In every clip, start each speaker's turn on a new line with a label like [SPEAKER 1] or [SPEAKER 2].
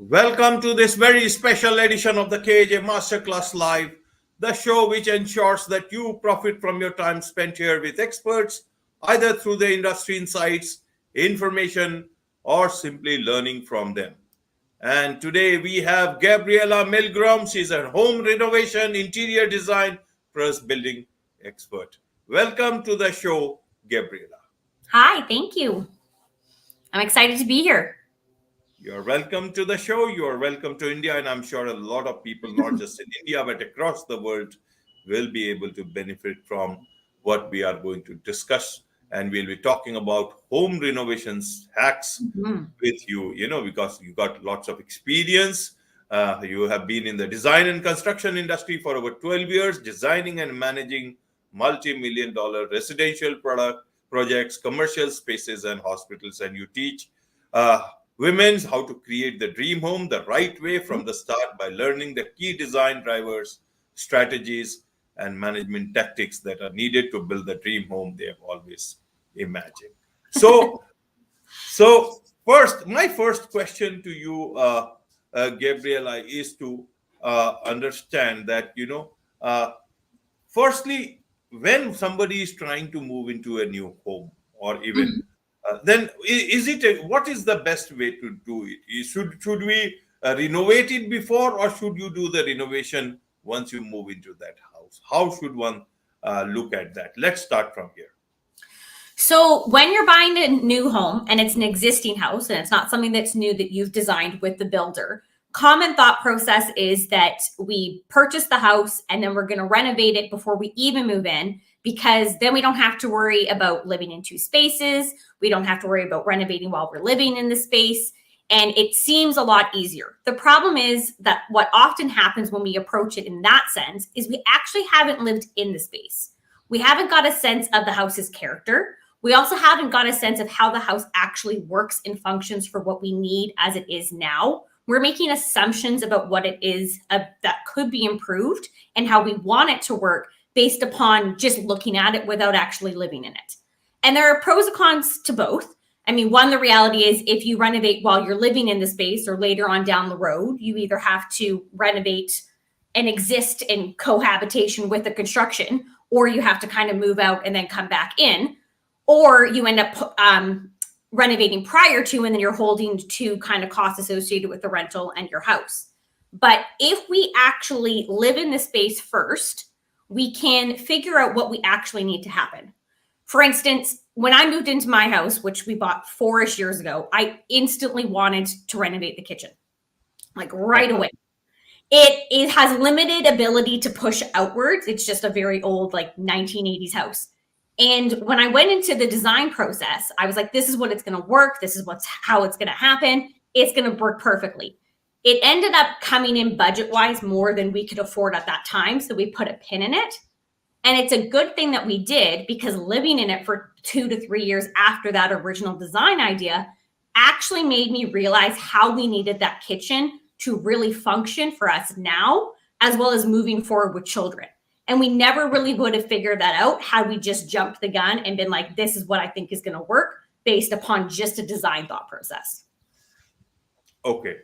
[SPEAKER 1] Welcome to this very special edition of the KJ Masterclass Live, the show which ensures that you profit from your time spent here with experts, either through the industry insights, information, or simply learning from them. And today we have Gabriella Milgrom. She's a home renovation, interior design, plus building expert. Welcome to the show, Gabriella.
[SPEAKER 2] Hi, thank you. I'm excited to be here.
[SPEAKER 1] You're welcome to the show. You're welcome to India. And I'm sure a lot of people, not just in India, but across the world, will be able to benefit from what we are going to discuss. And we'll be talking about home renovations hacks with you, because you got lots of experience. You have been in the design and construction industry for over 12 years, designing and managing multi-million dollar residential projects, commercial spaces, and hospitals. And you teach women how to create the dream home the right way from the start by learning the key design drivers, strategies, and management tactics that are needed to build the dream home they have always imagined. So my first question to you, Gabriella, is to understand that, firstly, when somebody is trying to move into a new home or even then what is the best way to do it? Should we renovate it before, or should you do the renovation once you move into that house? How should one look at that? Let's start from here.
[SPEAKER 2] So when you're buying a new home and it's an existing house and it's not something that's new that you've designed with the builder, common thought process is that we purchase the house and then we're going to renovate it before we even move in, because then we don't have to worry about living in two spaces. We don't have to worry about renovating while we're living in the space. And it seems a lot easier. The problem is that what often happens when we approach it in that sense is we actually haven't lived in the space. We haven't got a sense of the house's character. We also haven't got a sense of how the house actually works and functions for what we need as it is now. We're making assumptions about what it is that could be improved and how we want it to work based upon just looking at it without actually living in it. And there are pros and cons to both. I mean, one, the reality is if you renovate while you're living in the space or later on down the road, you either have to renovate and exist in cohabitation with the construction, or you have to kind of move out and then come back in, or you end up renovating prior to, and then you're holding to kind of costs associated with the rental and your house. But if we actually live in the space first, we can figure out what we actually need to happen. For instance, when I moved into my house, which we bought 4-ish years ago, I instantly wanted to renovate the kitchen, like right away. It has limited ability to push outwards. It's just a very old, like 1980s house. And when I went into the design process, I was like, this is what it's going to work. This is how it's going to happen. It's going to work perfectly. It ended up coming in budget-wise more than we could afford at that time. So we put a pin in it. And it's a good thing that we did, because living in it for 2 to 3 years after that original design idea actually made me realize how we needed that kitchen to really function for us now, as well as moving forward with children. And we never really would have figured that out had we just jumped the gun and been like, this is what I think is going to work based upon just a design thought process.
[SPEAKER 1] Okay.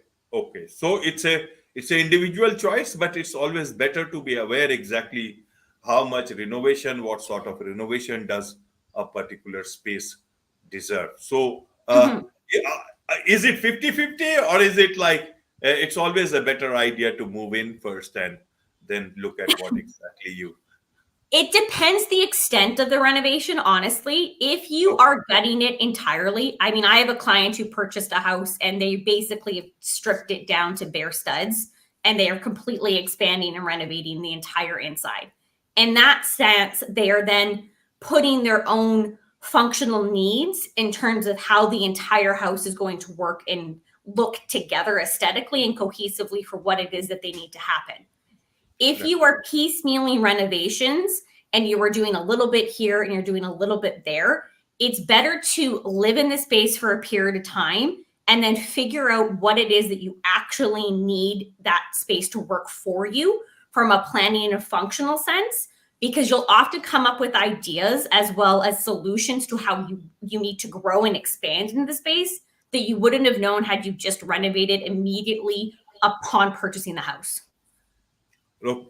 [SPEAKER 1] So it's an individual choice, but it's always better to be aware exactly how much renovation, what sort of renovation does a particular space deserve. So is it 50-50, or is it like it's always a better idea to move in first and then look at what exactly you...
[SPEAKER 2] It depends the extent of the renovation, honestly. If you are gutting it entirely, I mean, I have a client who purchased a house and they basically have stripped it down to bare studs, and they are completely expanding and renovating the entire inside. In that sense, they are then putting their own functional needs in terms of how the entire house is going to work and look together aesthetically and cohesively for what it is that they need to happen. If you are piecemealing renovations and you are doing a little bit here and you're doing a little bit there, it's better to live in the space for a period of time and then figure out what it is that you actually need that space to work for you from a planning and a functional sense, because you'll often come up with ideas as well as solutions to how you need to grow and expand into the space that you wouldn't have known had you just renovated immediately upon purchasing the house?
[SPEAKER 1] Okay.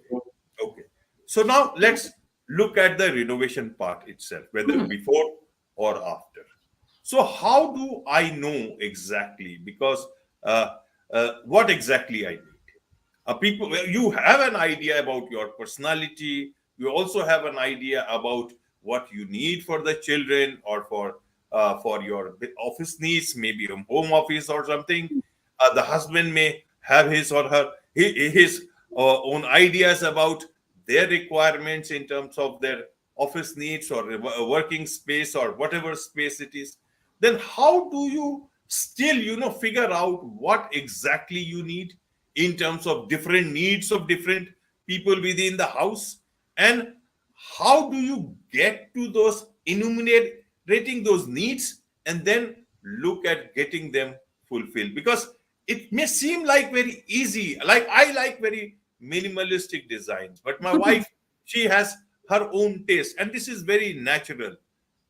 [SPEAKER 1] Okay. So now let's look at the renovation part itself, whether
[SPEAKER 2] Mhm.
[SPEAKER 1] before or after. So how do I know exactly? Because what exactly I need? People, well, you have an idea about your personality. You also have an idea about what you need for the children or for your office needs, maybe a home office or something. The husband may have his or her his own ideas about their requirements in terms of their office needs or a working space or whatever space it is. Then how do you still figure out what exactly you need in terms of different needs of different people within the house, and how do you get to those enumerating those needs and then look at getting them fulfilled? Because it may seem like very easy, like I like very minimalistic designs, but my wife, she has her own taste and this is very natural.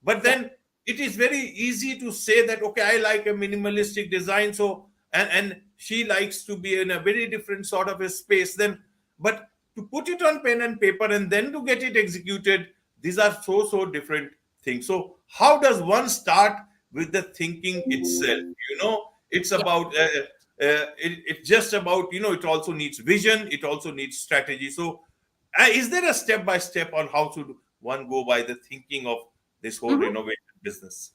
[SPEAKER 1] But
[SPEAKER 2] Yeah.
[SPEAKER 1] then it is very easy to say that, okay, I like a minimalistic design, so and she likes to be in a very different sort of a space. Then but to put it on pen and paper and then to get it executed, these are so different things. So how does one start with the thinking itself? It's
[SPEAKER 2] Yeah.
[SPEAKER 1] about it's just about, it also needs vision, it also needs strategy. So is there a step by step on how should one go by the thinking of this whole
[SPEAKER 2] Mhm.
[SPEAKER 1] renovation business?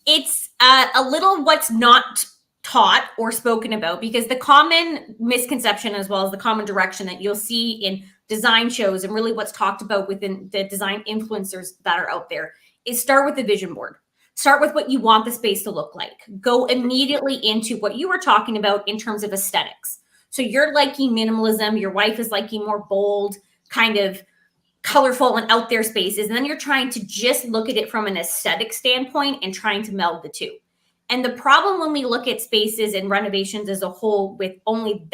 [SPEAKER 2] It's a little what's not taught or spoken about, because the common misconception as well as the common direction that you'll see in design shows and really what's talked about within the design influencers that are out there is start with the vision board. Start with what you want the space to look like. Go immediately into what you were talking about in terms of aesthetics. So you're liking minimalism, your wife is liking more bold, kind of colorful and out there spaces. And then you're trying to just look at it from an aesthetic standpoint and trying to meld the two. And the problem when we look at spaces and renovations as a whole with only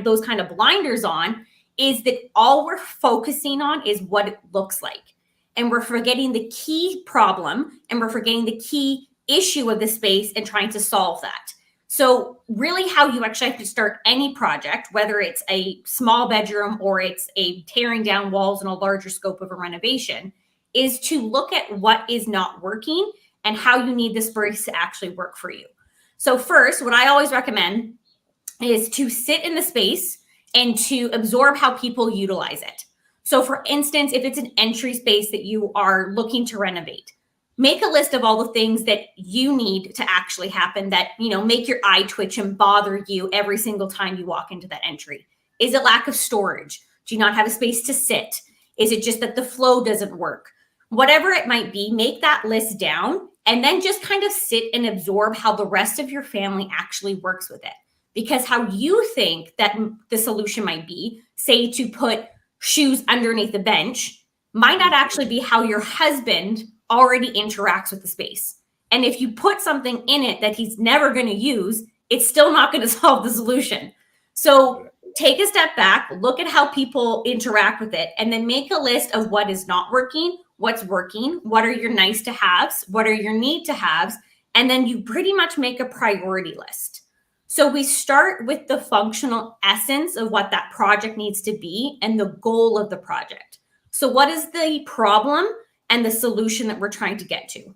[SPEAKER 2] those kind of blinders on is that all we're focusing on is what it looks like. And we're forgetting the key problem and we're forgetting the key issue of the space and trying to solve that. So, really, how you actually have to start any project, whether it's a small bedroom or it's a tearing down walls in a larger scope of a renovation, is to look at what is not working and how you need the space to actually work for you. So, first, what I always recommend is to sit in the space and to absorb how people utilize it. So, for instance, if it's an entry space that you are looking to renovate, make a list of all the things that you need to actually happen that make your eye twitch and bother you every single time you walk into that entry. Is it lack of storage? Do you not have a space to sit? Is it just that the flow doesn't work? Whatever it might be, make that list down and then just kind of sit and absorb how the rest of your family actually works with it. Because how you think that the solution might be, say to put shoes underneath the bench, might not actually be how your husband already interacts with the space. And if you put something in it that he's never going to use, it's still not going to solve the solution. So take a step back, look at how people interact with it, and then make a list of what is not working, what's working, what are your nice to haves, what are your need to haves, and then you pretty much make a priority list. So we start with the functional essence of what that project needs to be and the goal of the project. So what is the problem and the solution that we're trying to get to?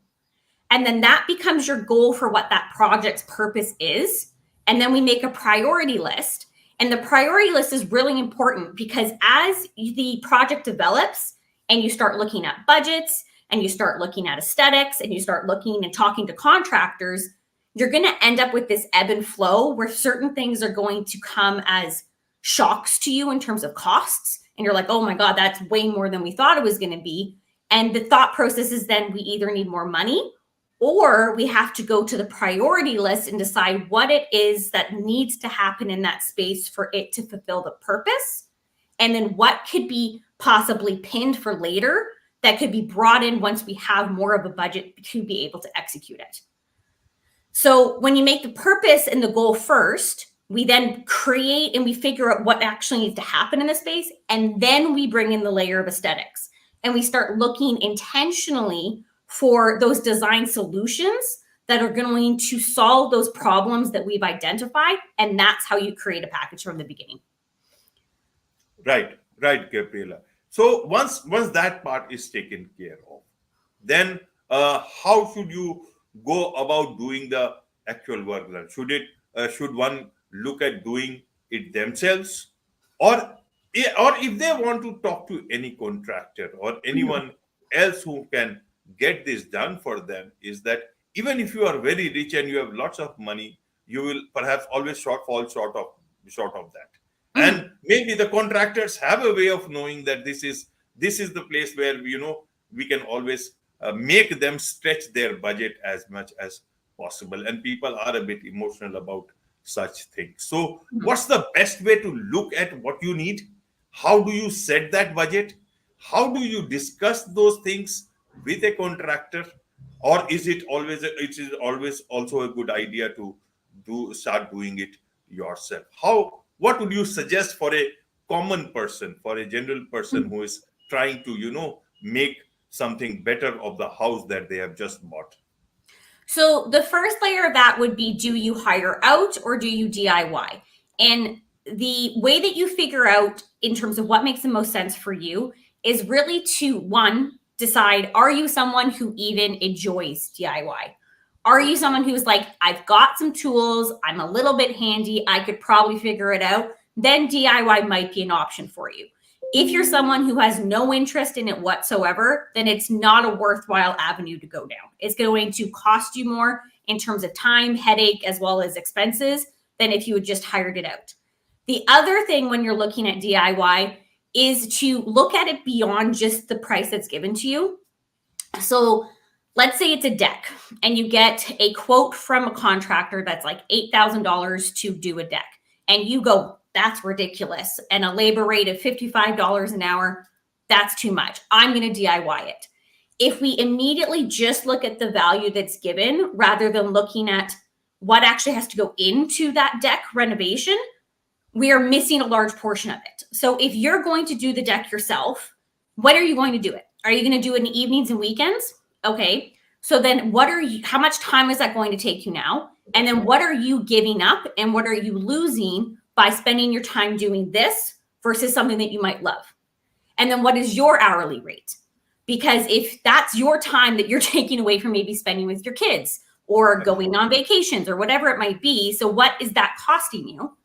[SPEAKER 2] And then that becomes your goal for what that project's purpose is. And then we make a priority list. And the priority list is really important because as the project develops and you start looking at budgets and you start looking at aesthetics and you start looking and talking to contractors, you're going to end up with this ebb and flow where certain things are going to come as shocks to you in terms of costs. And you're like, oh my God, that's way more than we thought it was going to be. And the thought process is then we either need more money or we have to go to the priority list and decide what it is that needs to happen in that space for it to fulfill the purpose. And then what could be possibly pinned for later that could be brought in once we have more of a budget to be able to execute it. So when you make the purpose and the goal first, we then create and we figure out what actually needs to happen in the space. And then we bring in the layer of aesthetics and we start looking intentionally for those design solutions that are going to solve those problems that we've identified. And that's how you create a package from the beginning.
[SPEAKER 1] Right, Gabriella. So once that part is taken care of, then how should you go about doing the actual work done? Should one look at doing it themselves, or or if they want to talk to any contractor or anyone else who can get this done for them, is that even if you are very rich and you have lots of money, you will perhaps always fall short of that.
[SPEAKER 2] Mhm.
[SPEAKER 1] And maybe the contractors have a way of knowing that this is the place where we can always make them stretch their budget as much as possible, and people are a bit emotional about such things. So what's the best way to look at what you need? How do you set that budget? How do you discuss those things with a contractor? Or it is always also a good idea to start doing it yourself? What would you suggest for a common person, for a general person who is trying to make something better of the house that they have just bought?
[SPEAKER 2] So the first layer of that would be, do you hire out or do you DIY? And the way that you figure out in terms of what makes the most sense for you is really to, one, decide, are you someone who even enjoys DIY? Are you someone who's like, I've got some tools, I'm a little bit handy, I could probably figure it out? Then DIY might be an option for you. If you're someone who has no interest in it whatsoever, then it's not a worthwhile avenue to go down. It's going to cost you more in terms of time, headache, as well as expenses than if you had just hired it out. The other thing when you're looking at DIY is to look at it beyond just the price that's given to you. So let's say it's a deck and you get a quote from a contractor that's like $8,000 to do a deck. And you go, that's ridiculous. And a labor rate of $55 an hour, that's too much. I'm going to DIY it. If we immediately just look at the value that's given rather than looking at what actually has to go into that deck renovation, we are missing a large portion of it. So if you're going to do the deck yourself, when are you going to do it? Are you going to do it in the evenings and weekends? Okay. So then how much time is that going to take you now? And then what are you giving up and what are you losing by spending your time doing this versus something that you might love? And then what is your hourly rate? Because if that's your time that you're taking away from maybe spending with your kids or going on vacations or whatever it might be, so what is that costing you?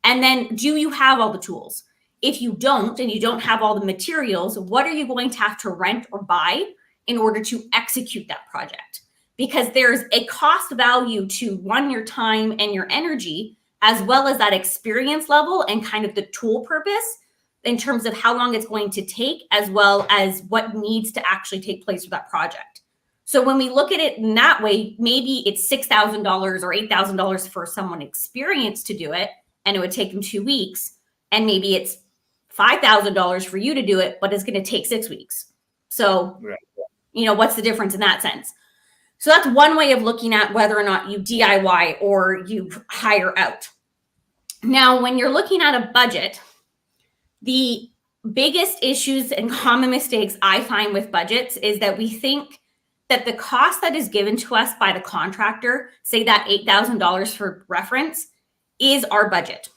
[SPEAKER 2] And then do you have all the tools? If you don't, and you don't have all the materials, what are you going to have to rent or buy in order to execute that project? Because there's a cost value to, one, your time and your energy, as well as that experience level and kind of the tool purpose in terms of how long it's going to take, as well as what needs to actually take place for that project. So when we look at it in that way, maybe it's $6,000 or $8,000 for someone experienced to do it, and it would take them 2 weeks. And maybe it's $5,000 for you to do it, but it's going to take 6 weeks. So, what's the difference in that sense? So that's one way of looking at whether or not you DIY or you hire out. Now, when you're looking at a budget, the biggest issues and common mistakes I find with budgets is that we think that the cost that is given to us by the contractor, say that $8,000 for reference, is our budget.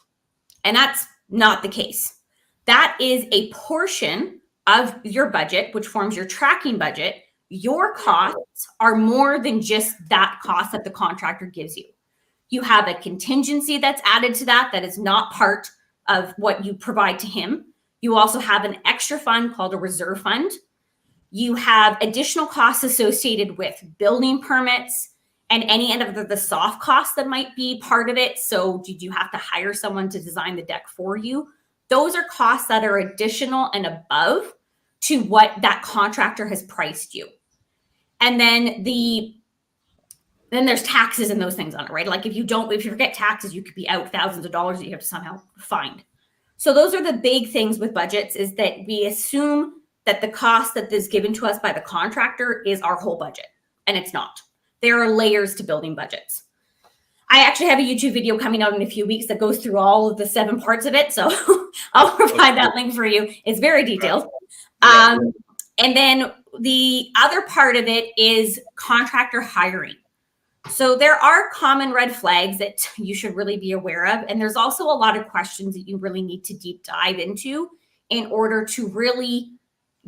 [SPEAKER 2] And that's not the case. That is a portion of your budget, which forms your tracking budget. Your costs are more than just that cost that the contractor gives you. You have a contingency that's added to that is not part of what you provide to him. You also have an extra fund called a reserve fund. You have additional costs associated with building permits and any of the soft costs that might be part of it. So did you have to hire someone to design the deck for you? Those are costs that are additional and above to what that contractor has priced you. And then there's taxes and those things on it, right? Like if you forget taxes, you could be out thousands of dollars that you have to somehow find. So those are the big things with budgets, is that we assume that the cost that is given to us by the contractor is our whole budget, and it's not. There are layers to building budgets. I actually have a YouTube video coming out in a few weeks that goes through all of the 7 parts of it. So I'll provide that link for you. It's very detailed. And then the other part of it is contractor hiring. So there are common red flags that you should really be aware of. And there's also a lot of questions that you really need to deep dive into in order to really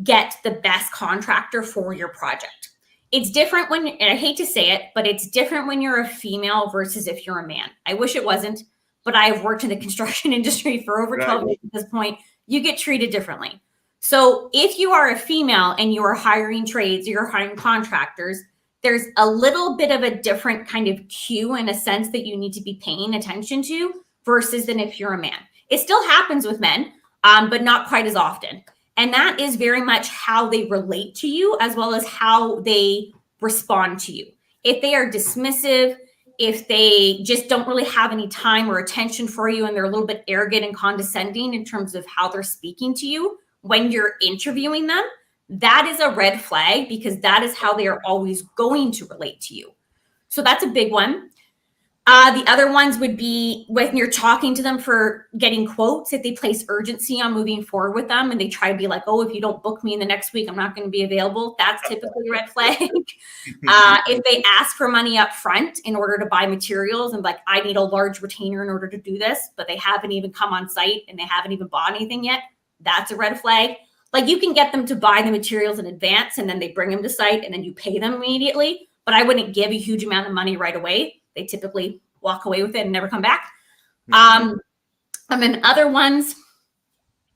[SPEAKER 2] get the best contractor for your project. It's different when, and I hate to say it, but it's different when you're a female versus if you're a man. I wish it wasn't, but I've worked in the construction industry for over 12 years at this point. You get treated differently. So if you are a female and you are hiring trades, or you're hiring contractors, there's a little bit of a different kind of cue in a sense that you need to be paying attention to versus than if you're a man. It still happens with men, but not quite as often. And that is very much how they relate to you as well as how they respond to you. If they are dismissive, if they just don't really have any time or attention for you and they're a little bit arrogant and condescending in terms of how they're speaking to you when you're interviewing them, that is a red flag because that is how they are always going to relate to you. So that's a big one. The other ones would be when you're talking to them for getting quotes, if they place urgency on moving forward with them and they try to be like, oh, if you don't book me in the next week, I'm not going to be available. That's typically a red flag. If they ask for money up front in order to buy materials and like, I need a large retainer in order to do this, but they haven't even come on site and they haven't even bought anything yet, that's a red flag. Like you can get them to buy the materials in advance and then they bring them to site and then you pay them immediately. But I wouldn't give a huge amount of money right away. They typically walk away with it and never come back. And then other ones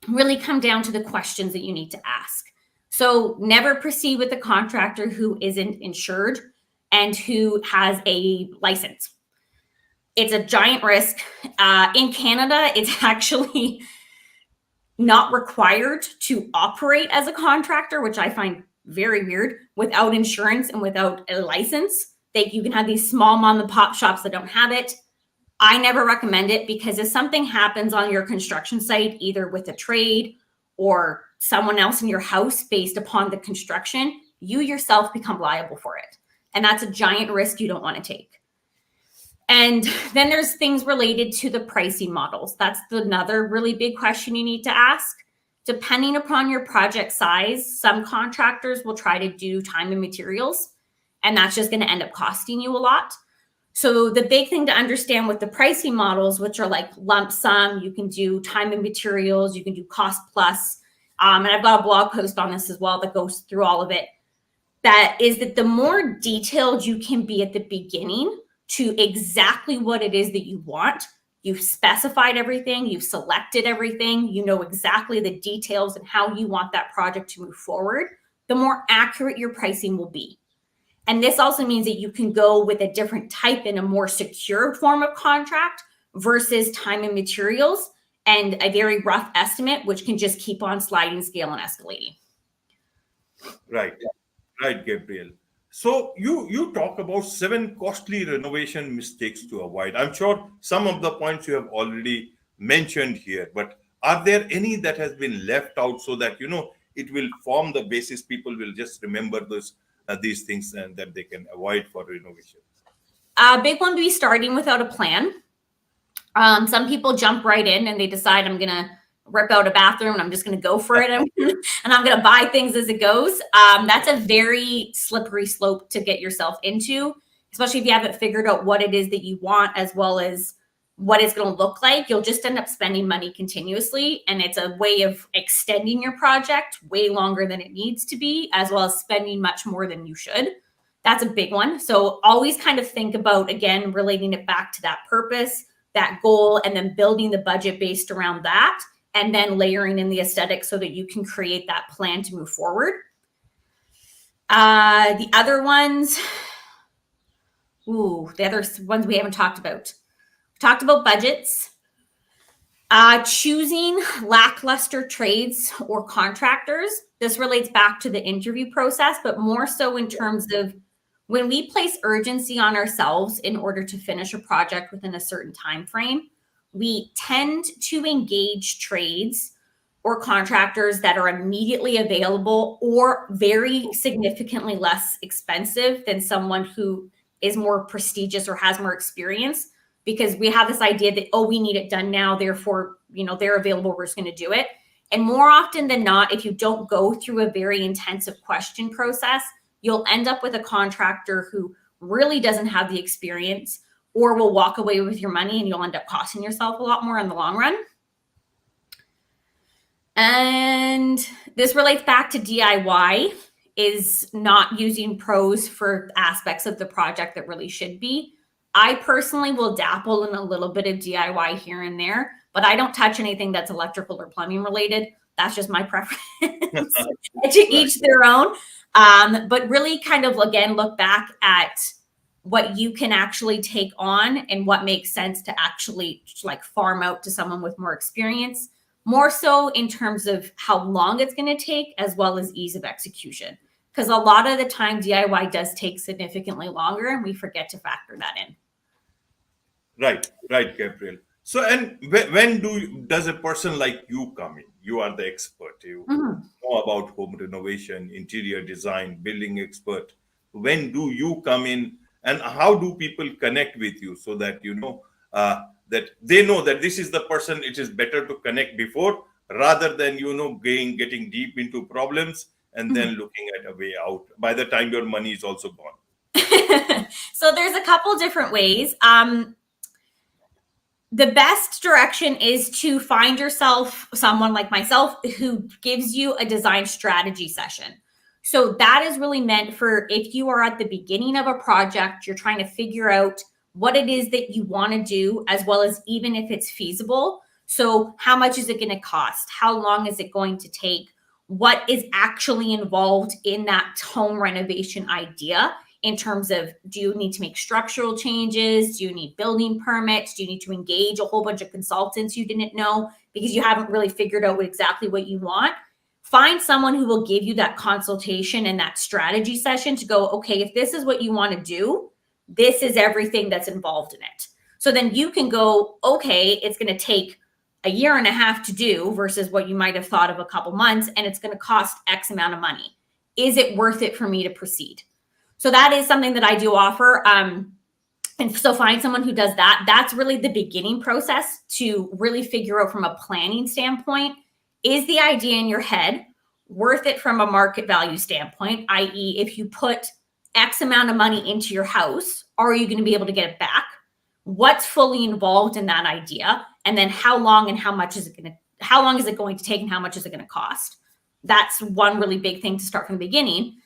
[SPEAKER 2] really come down to the questions that you need to ask. So never proceed with a contractor who isn't insured and who has a license. It's a giant risk. In Canada, it's actually not required to operate as a contractor, which I find very weird, without insurance and without a license. You can have these small mom and pop shops that don't have it. I never recommend it because if something happens on your construction site, either with a trade or someone else in your house based upon the construction, you yourself become liable for it. And that's a giant risk you don't want to take. And then there's things related to the pricing models. That's another really big question you need to ask. Depending upon your project size, some contractors will try to do time and materials, and that's just going to end up costing you a lot. So the big thing to understand with the pricing models, which are like lump sum, you can do time and materials, you can do cost plus. And I've got a blog post on this as well that goes through all of it. That is that the more detailed you can be at the beginning to exactly what it is that you want, you've specified everything, you've selected everything, you know exactly the details and how you want that project to move forward, the more accurate your pricing will be. And this also means that you can go with a different type in a more secure form of contract versus time and materials and a very rough estimate, which can just keep on sliding scale and escalating.
[SPEAKER 1] Right, Gabriel. So you talk about 7 costly renovation mistakes to avoid. I'm sure some of the points you have already mentioned here, but are there any that has been left out so that it will form the basis? People will just remember these things and that they can avoid for renovation.
[SPEAKER 2] A big one would be starting without a plan. Some people jump right in and they decide I'm going to rip out a bathroom and I'm just going to go for it and I'm going to buy things as it goes. That's a very slippery slope to get yourself into, especially if you haven't figured out what it is that you want as well as what it's going to look like. You'll just end up spending money continuously, and it's a way of extending your project way longer than it needs to be, as well as spending much more than you should. That's a big one. So always kind of think about, again, relating it back to that purpose, that goal, and then building the budget based around that, and then layering in the aesthetic so that you can create that plan to move forward. The other ones we haven't talked about. We talked about budgets. Choosing lackluster trades or contractors. This relates back to the interview process, but more so in terms of when we place urgency on ourselves in order to finish a project within a certain time frame, we tend to engage trades or contractors that are immediately available or very significantly less expensive than someone who is more prestigious or has more experience, because we have this idea that, we need it done now, therefore, they're available, we're just going to do it. And more often than not, if you don't go through a very intensive question process, you'll end up with a contractor who really doesn't have the experience, or will walk away with your money and you'll end up costing yourself a lot more in the long run. And this relates back to DIY, is not using pros for aspects of the project that really should be. I personally will dabble in a little bit of DIY here and there, but I don't touch anything that's electrical or plumbing related. That's just my preference. To each their own. But really kind of, again, look back at what you can actually take on and what makes sense to actually like farm out to someone with more experience, more so in terms of how long it's going to take as well as ease of execution. Because a lot of the time DIY does take significantly longer and we forget to factor that in.
[SPEAKER 1] Right, Gabriel. So, and when does a person like you come in? You are the expert. You know about home renovation, interior design, building expert. When do you come in, and how do people connect with you so that that they know that this is the person? It is better to connect before rather than getting deep into problems and then looking at a way out. By the time your money is also gone.
[SPEAKER 2] So there's a couple different ways. The best direction is to find yourself someone like myself who gives you a design strategy session. So that is really meant for if you are at the beginning of a project, you're trying to figure out what it is that you want to do, as well as even if it's feasible. So how much is it going to cost? How long is it going to take? What is actually involved in that home renovation idea? In terms of, do you need to make structural changes? Do you need building permits? Do you need to engage a whole bunch of consultants you didn't know because you haven't really figured out exactly what you want? Find someone who will give you that consultation and that strategy session to go, okay, if this is what you want to do, this is everything that's involved in it. So then you can go, okay, it's going to take a year and a half to do versus what you might have thought of a couple months, and it's going to cost X amount of money. Is it worth it for me to proceed? So that is something that I do offer. And so find someone who does that. That's really the beginning process to really figure out from a planning standpoint, is the idea in your head worth it from a market value standpoint? I.e., if you put X amount of money into your house, are you going to be able to get it back? What's fully involved in that idea? And then how long and how much is it going to, how long is it going to take and how much is it going to cost? That's one really big thing to start from the beginning.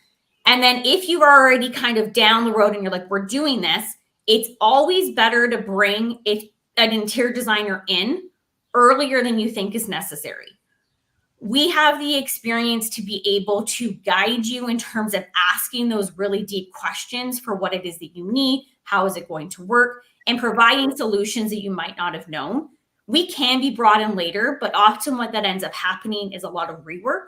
[SPEAKER 2] And then if you're already kind of down the road and you're like, we're doing this, it's always better to bring an interior designer in earlier than you think is necessary. We have the experience to be able to guide you in terms of asking those really deep questions for what it is that you need, how is it going to work, and providing solutions that you might not have known. We can be brought in later, but often what that ends up happening is a lot of rework.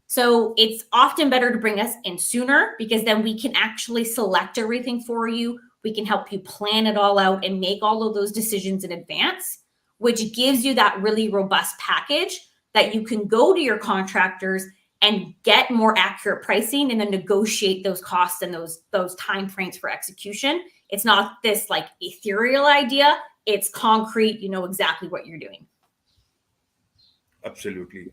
[SPEAKER 2] So it's often better to bring us in sooner because then we can actually select everything for you. We can help you plan it all out and make all of those decisions in advance, which gives you that really robust package that you can go to your contractors and get more accurate pricing and then negotiate those costs and those time frames for execution. It's not this like ethereal idea. It's concrete. You know exactly what you're doing.
[SPEAKER 1] Absolutely.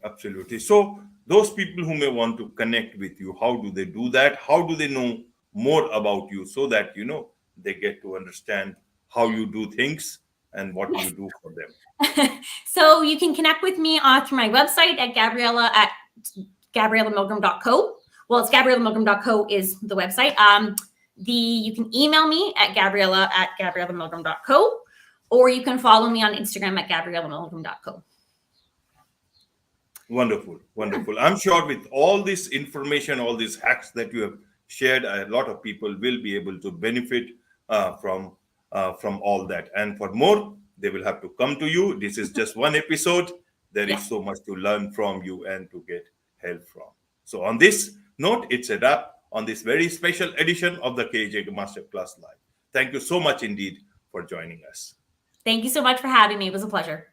[SPEAKER 1] So those people who may want to connect with you, how do they do that? How do they know more about you so that, they get to understand how you do things and what you do for them?
[SPEAKER 2] So you can connect with me through my website at GabriellaMilgrom.co. Well, it's GabriellaMilgrom.co is the website. You can email me at GabriellaMilgrom.co, or you can follow me on Instagram at GabriellaMilgrom.co.
[SPEAKER 1] Wonderful. I'm sure with all this information, all these hacks that you have shared, a lot of people will be able to benefit from all that. And for more, they will have to come to you. This is just one episode. There is so much to learn from you and to get help from. So on this note, it's a wrap on this very special edition of the KJ Masterclass Live. Thank you so much indeed for joining us.
[SPEAKER 2] Thank you so much for having me. It was a pleasure.